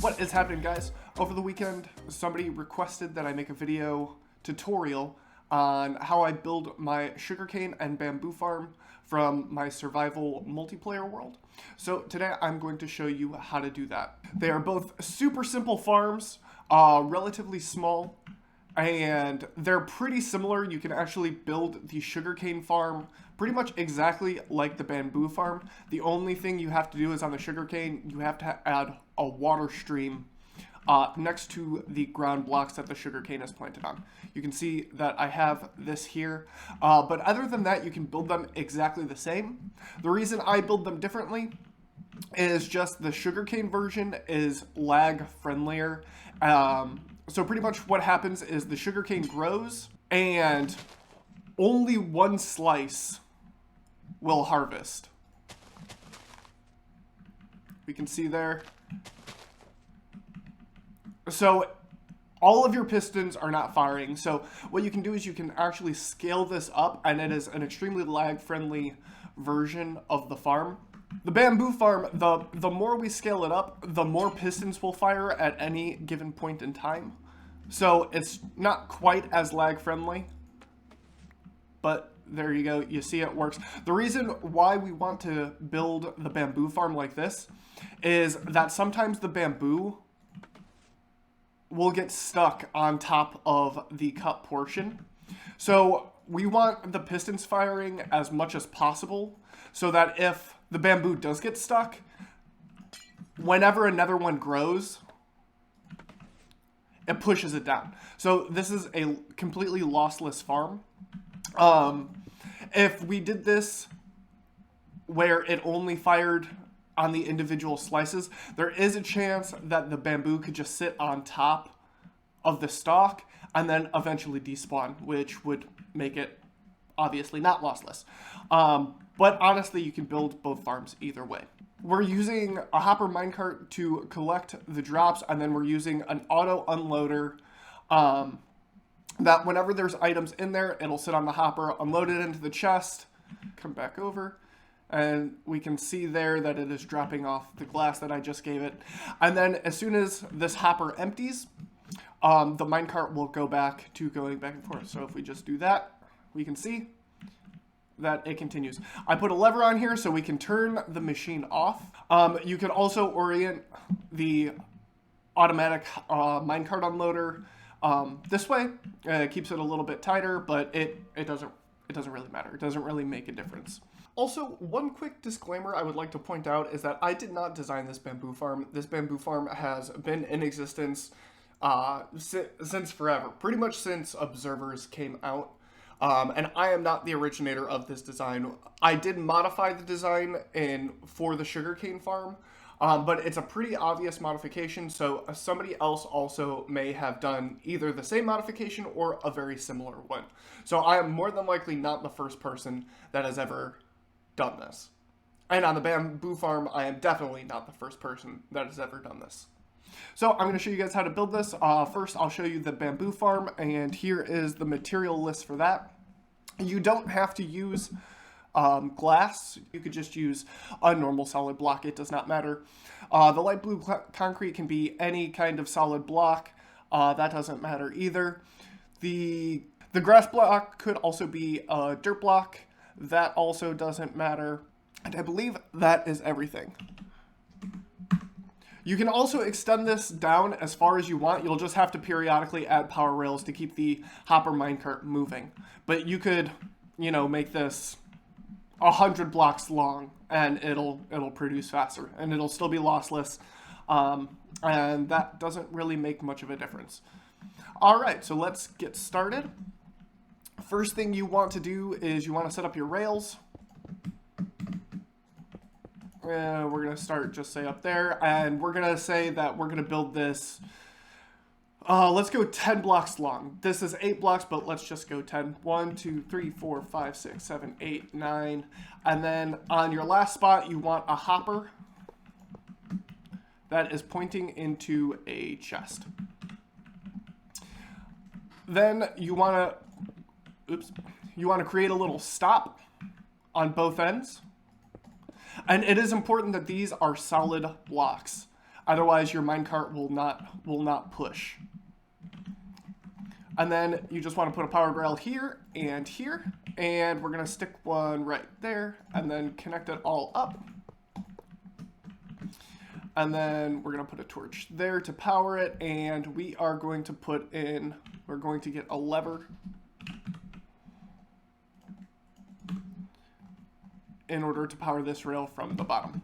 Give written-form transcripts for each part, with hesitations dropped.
What is happening, guys? Over the weekend, somebody requested that I make a video tutorial on how I build my sugarcane and bamboo farm from my survival multiplayer world. So today I'm going to show you how to do that. They are both super simple farms, relatively small, and they're pretty similar. You can actually build the sugarcane farm pretty much exactly like the bamboo farm. The only thing you have to do is on the sugarcane, you have to add a water stream next to the ground blocks that the sugarcane is planted on. You can see that I have this here, but other than that, you can build them exactly the same. The reason I build them differently is just the sugarcane version is lag friendlier. So pretty much what happens is the sugarcane grows and only one slice will harvest. We can see there. So all of your pistons are not firing. So what you can do is you can actually scale this up, and it is an extremely lag friendly version of the farm. The bamboo farm, the more we scale it up, the more pistons will fire at any given point in time. So it's not quite as lag friendly, but there you go. You see it works. The reason why we want to build the bamboo farm like this is that sometimes the bamboo will get stuck on top of the cut portion. So we want the pistons firing as much as possible so that if the bamboo does get stuck, whenever another one grows, it pushes it down. So this is a completely lossless farm. If we did this where it only fired on the individual slices, there is a chance that the bamboo could just sit on top of the stalk and then eventually despawn, which would make it obviously not lossless. But honestly, you can build both farms either way. We're using a hopper minecart to collect the drops, and then we're using an auto unloader that whenever there's items in there, it'll sit on the hopper, unload it into the chest, come back over, and we can see there that it is dropping off the glass that I just gave it. And then as soon as this hopper empties, the minecart will go back to going back and forth. So if we just do that, we can see that it continues. I put a lever on here so we can turn the machine off. You can also orient the automatic minecart unloader this way. It keeps it a little bit tighter, but it doesn't really matter. It doesn't really make a difference. Also, one quick disclaimer I would like to point out is that I did not design this bamboo farm. This bamboo farm has been in existence since forever, pretty much since observers came out. And I am not the originator of this design. I did modify the design for the sugarcane farm, but it's a pretty obvious modification, so somebody else also may have done either the same modification or a very similar one. So I am more than likely not the first person that has ever done this. And on the bamboo farm, I am definitely not the first person that has ever done this. So I'm going to show you guys how to build this. First, I'll show you the bamboo farm, and here is the material list for that. You don't have to use glass. You could just use a normal solid block. It does not matter. The light blue concrete can be any kind of solid block. That doesn't matter either. The grass block could also be a dirt block. That also doesn't matter. And I believe that is everything. You can also extend this down as far as you want. You'll just have to periodically add power rails to keep the hopper minecart moving. But you could, make this 100 blocks long, and it'll produce faster, and it'll still be lossless. And that doesn't really make much of a difference. All right, so let's get started. First thing you want to do is you want to set up your rails. We're going to start just say up there, and we're going to say that we're going to build this, let's go 10 blocks long. This is 8 blocks, but let's just go 10. 1, 2, 3, 4, 5, 6, 7, 8, 9. And then on your last spot, you want a hopper that is pointing into a chest. Then you want to create a little stop on both ends. And it is important that these are solid blocks. Otherwise, your minecart will not push. And then you just want to put a powered rail here, and we're going to stick one right there, and then connect it all up. And then we're going to put a torch there to power it, and we are going to we're going to get a lever in order to power this rail from the bottom.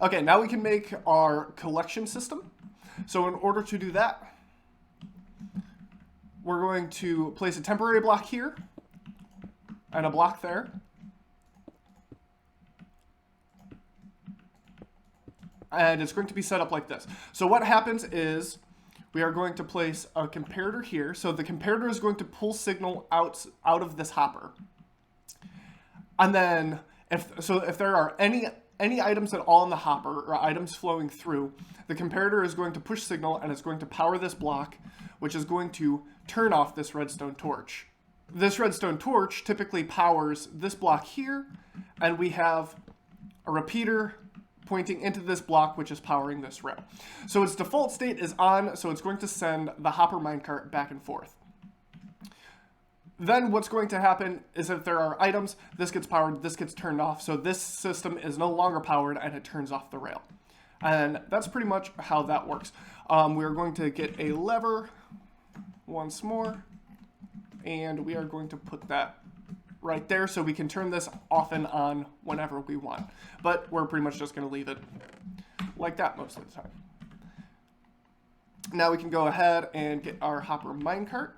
Okay, now we can make our collection system. So in order to do that, we're going to place a temporary block here and a block there. And it's going to be set up like this. So what happens is we are going to place a comparator here. So the comparator is going to pull signal out of this hopper. And then if there are any items at all in the hopper or items flowing through, the comparator is going to push signal and it's going to power this block, which is going to turn off this redstone torch. This redstone torch typically powers this block here, and we have a repeater pointing into this block, which is powering this rail. So its default state is on, so it's going to send the hopper minecart back and forth. Then what's going to happen is if there are items, this gets powered, this gets turned off, so this system is no longer powered and it turns off the rail. And that's pretty much how that works. We're going to get a lever once more, and we are going to put that right there so we can turn this off and on whenever we want. But we're pretty much just going to leave it like that most of the time. Now we can go ahead and get our hopper minecart.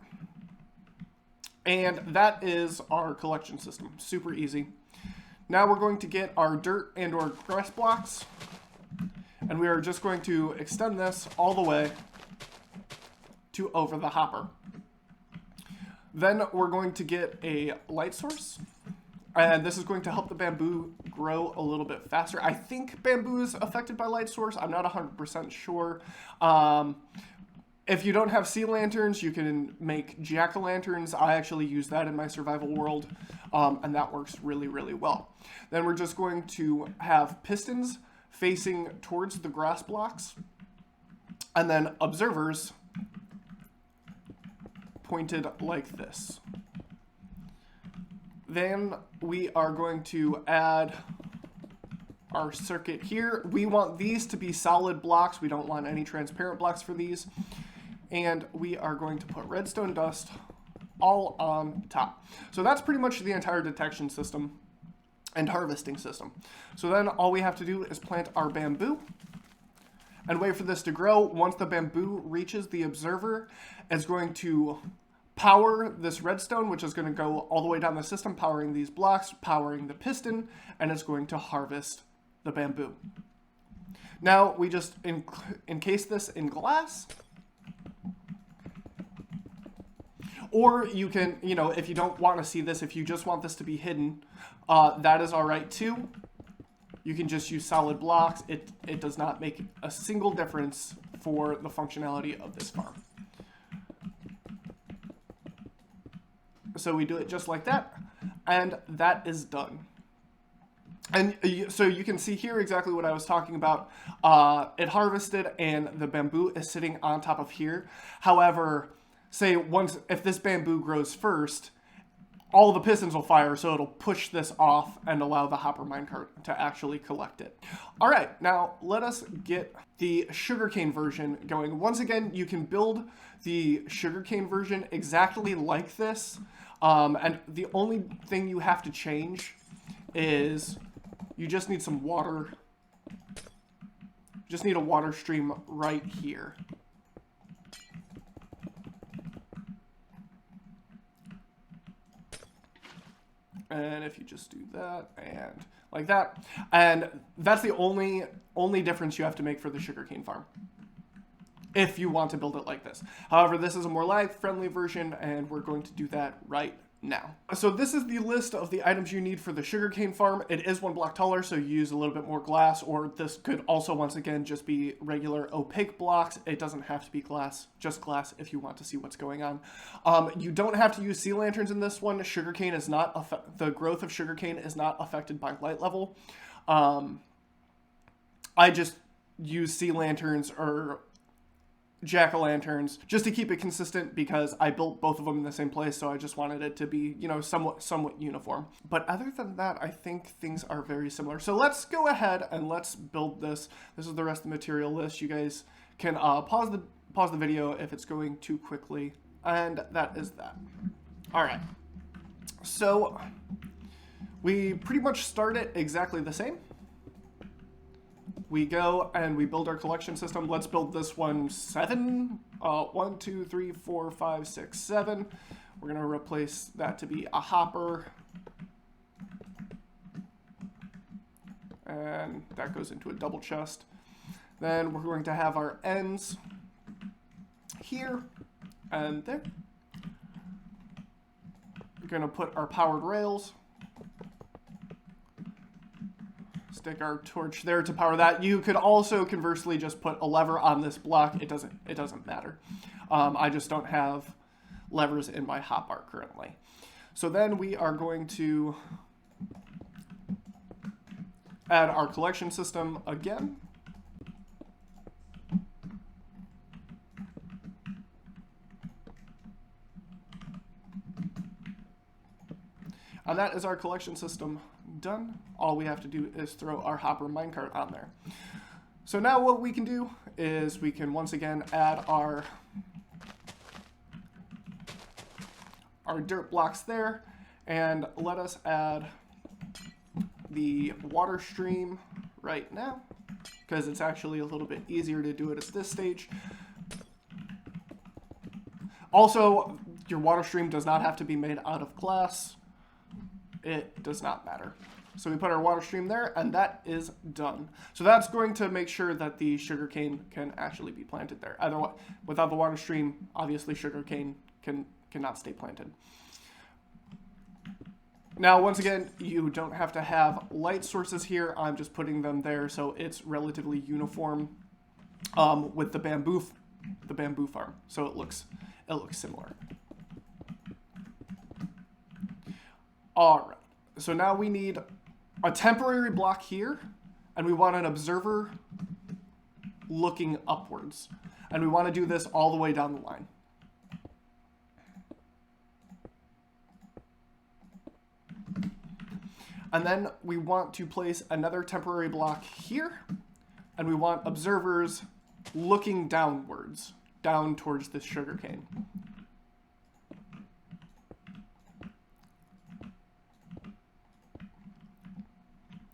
And that is our collection system. Super easy. Now we're going to get our dirt and or grass blocks. And we are just going to extend this all the way to over the hopper. Then we're going to get a light source. And this is going to help the bamboo grow a little bit faster. I think bamboo is affected by light source. I'm not 100% sure. If you don't have sea lanterns, you can make jack-o'-lanterns. I actually use that in my survival world, and that works really, really well. Then we're just going to have pistons facing towards the grass blocks, and then observers pointed like this. Then we are going to add our circuit here. We want these to be solid blocks. We don't want any transparent blocks for these. And we are going to put redstone dust all on top. So that's pretty much the entire detection system and harvesting system. So then all we have to do is plant our bamboo and wait for this to grow. Once the bamboo reaches the observer, it's going to power this redstone, which is going to go all the way down the system, powering these blocks, powering the piston, and it's going to harvest the bamboo. Now we just encase this in glass. Or you can, if you don't want to see this, if you just want this to be hidden, that is all right too. You can just use solid blocks. It does not make a single difference for the functionality of this farm. So we do it just like that, and that is done. And so you can see here exactly what I was talking about. It harvested, and the bamboo is sitting on top of here. However, say if this bamboo grows first, all the pistons will fire, so it'll push this off and allow the hopper minecart to actually collect it. All right, now let us get the sugarcane version going. Once again, you can build the sugarcane version exactly like this, and the only thing you have to change is you just need some water. You just need a water stream right here. And if you just do that and like that, and that's the only difference you have to make for the sugarcane farm, if you want to build it like this. However, this is a more lag-friendly version, and we're going to do that right now. So this is the list of the items you need for the sugarcane farm. It is 1 block taller, so you use a little bit more glass, or this could also, once again, just be regular opaque blocks. It doesn't have to be glass, just glass if you want to see what's going on. You don't have to use sea lanterns in this one. Sugarcane is not, the growth of sugarcane is not affected by light level. I just use sea lanterns or jack-o'-lanterns just to keep it consistent, because I built both of them in the same place, so I just wanted it to be, you know, somewhat uniform. But other than that, I think things are very similar. So let's go ahead and let's build this. This is the rest of the material list. You guys can pause the video if it's going too quickly, and that is that. All right. So we pretty much start it exactly the same. We go and we build our collection system. Let's build this one 7. 1, 2, 3, 4, 5, 6, 7. We're going to replace that to be a hopper. And that goes into a double chest. Then we're going to have our ends here and there. We're going to put our powered rails. Stick our torch there to power that. You could also conversely just put a lever on this block. It doesn't matter. I just don't have levers in my hotbar currently. So then we are going to add our collection system again. And that is our collection system done. All we have to do is throw our hopper minecart on there. So now what we can do is we can once again add our dirt blocks there, and let us add the water stream right now, because it's actually a little bit easier to do it at this stage. Also, your water stream does not have to be made out of glass. It does not matter. So we put our water stream there, and that is done. So that's going to make sure that the sugarcane can actually be planted there. Otherwise, without the water stream, obviously sugarcane cannot stay planted. Now, once again, you don't have to have light sources here. I'm just putting them there so it's relatively uniform with the bamboo farm. So it looks similar. All right, so now we need a temporary block here, and we want an observer looking upwards. And we want to do this all the way down the line. And then we want to place another temporary block here, and we want observers looking downwards, down towards this sugarcane.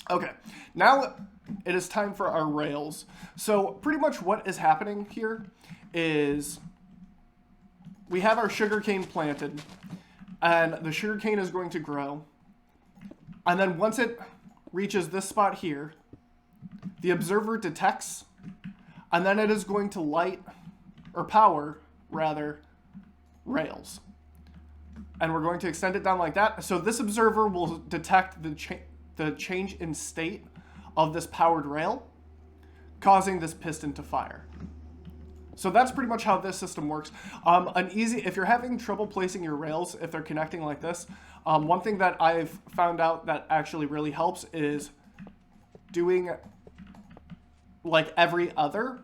Okay, now it is time for our rails. So pretty much what is happening here is we have our sugarcane planted, and the sugarcane is going to grow. And then once it reaches this spot here, the observer detects, and then it is going to light, or power, rather, rails. And we're going to extend it down like that. So this observer will detect the change in state of this powered rail, causing this piston to fire. So that's pretty much how this system works. If you're having trouble placing your rails, if they're connecting like this, one thing that I've found out that actually really helps is doing like every other,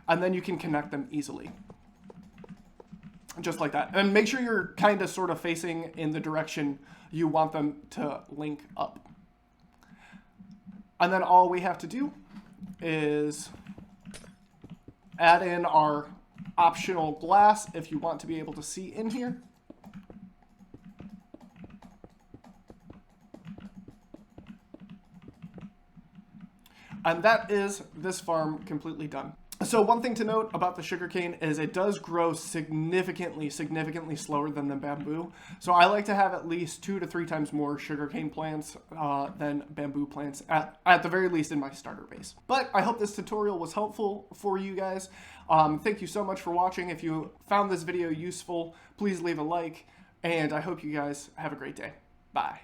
and then you can connect them easily. Just like that. And make sure you're kind of sort of facing in the direction you want them to link up. And then all we have to do is add in our optional glass if you want to be able to see in here. And that is this farm completely done. So one thing to note about the sugarcane is it does grow significantly slower than the bamboo. So I like to have at least 2 to 3 times more sugarcane plants than bamboo plants, at the very least in my starter base. But I hope this tutorial was helpful for you guys. Thank you so much for watching. If you found this video useful, please leave a like, and I hope you guys have a great day. Bye.